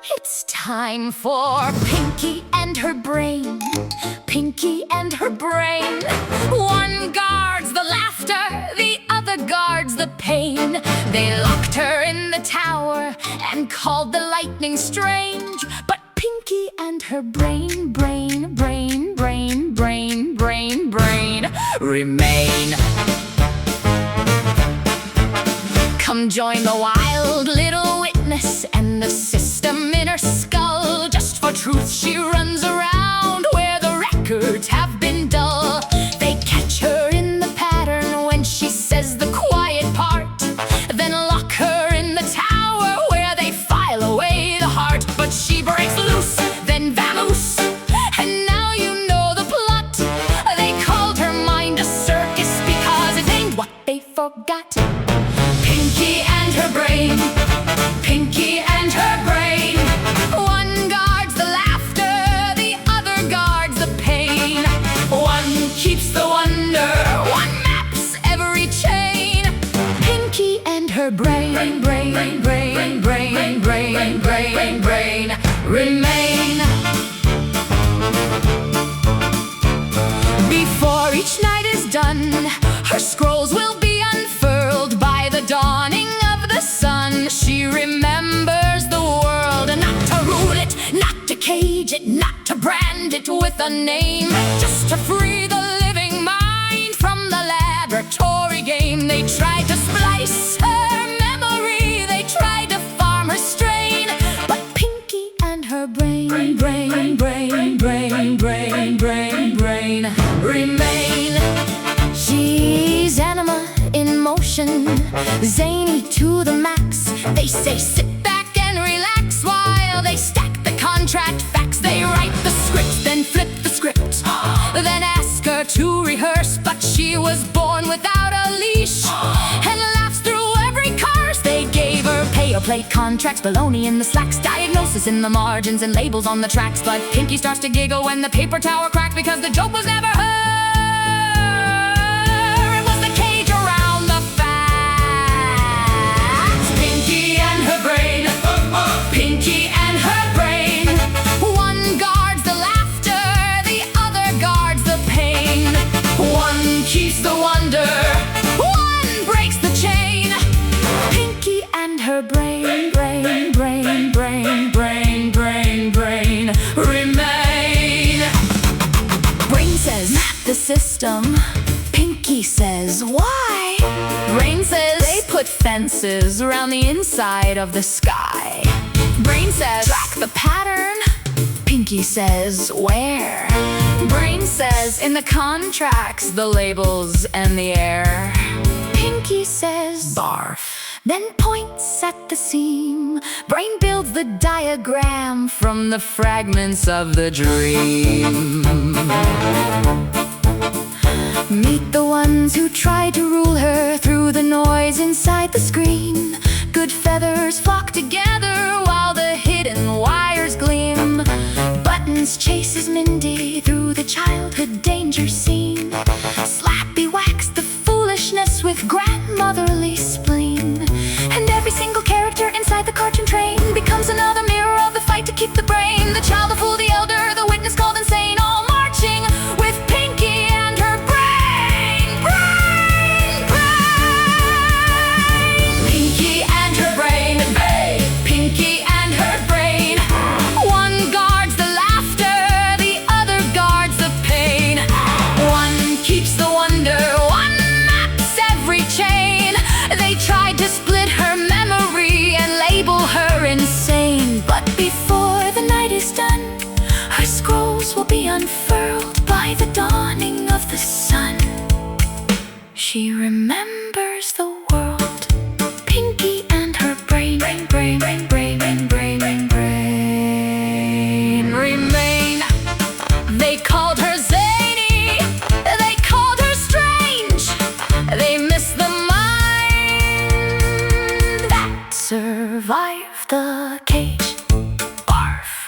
It's time for Pinky and her brain. Pinky and her brain. One guards the laughter, the other guards the pain. They locked her in the tower and called the lightning strange. But Pinky and her brain remain. Come join the wild little witness and the system in her skull. Just for truth she runs around where the records have been dull. They catch her in the pattern when she says the quiet part, then lock her in the tower where they file away the heart. But she breaks loose, then vamoose, and now you know the plot. They called her mind a circus because it ain't what they forgot. Pinky and her brain. Pinky and her brain. One guards the laughter, the other guards the pain. One keeps the wonder, one maps every chain. Pinky and her brain remain. Before each night is done, her scrolls will be unfurled by the dawning of the sun. She remembers the world, not to rule it, not to cage it, not to brand it with a name, just to free the living mind from the laboratory game. They tried to splice her memory, they tried to farm her strain, but Pinky and her brain remain. She's anima in motion, zany to the max. They say sit back and relax while they stack the contract facts. They write the script, then flip the script, then ask her to rehearse. But she was born without a leash and laughs through every curse. They gave her pay or play contracts, baloney in the slacks, diagnosis in the margins, and labels on the tracks. But Pinky starts to giggle when the paper tower cracked, because the joke was never her. It was the cage around the facts. Pinky and her brain. Pinky and her brain. One guards the laughter, the other guards the pain. One keeps the wonder, one breaks the chain. Pinky and her brain remain. Brain says, map the system. Pinky says, why? Brain says, they put fences around the inside of the sky. Brain says, track the pattern. Pinky says, where? Brain says, in the contracts, the labels, and the air. Pinky says, barf, then points at the seam. Brain builds the diagram from the fragments of the dream. Meet the ones who try to rule her through the noise inside the screen. Good feathers flock together while the hidden wires gleam. Buttons chases Mindy through the childhood danger scene. Slappy whacks the foolishness with grandmotherly spleen. And every single character inside the cartoon train becomes another mirror of the fight to keep the brain. The child, the fool, the elder, the witness called insane, all marching with Pinky and her brain. Pinky and her brain. Pinky and her brain. One guards the laughter, the other guards the pain. One keeps the wonder, one maps every chain. They tried to split her memory and label her insane. But before the night is done, her scrolls will be unfurled by the dawning of the sun. She remembers the world. Pinky and her brain remain. They called her zany, they called her strange. They missed the mind that survived the cage. Barf.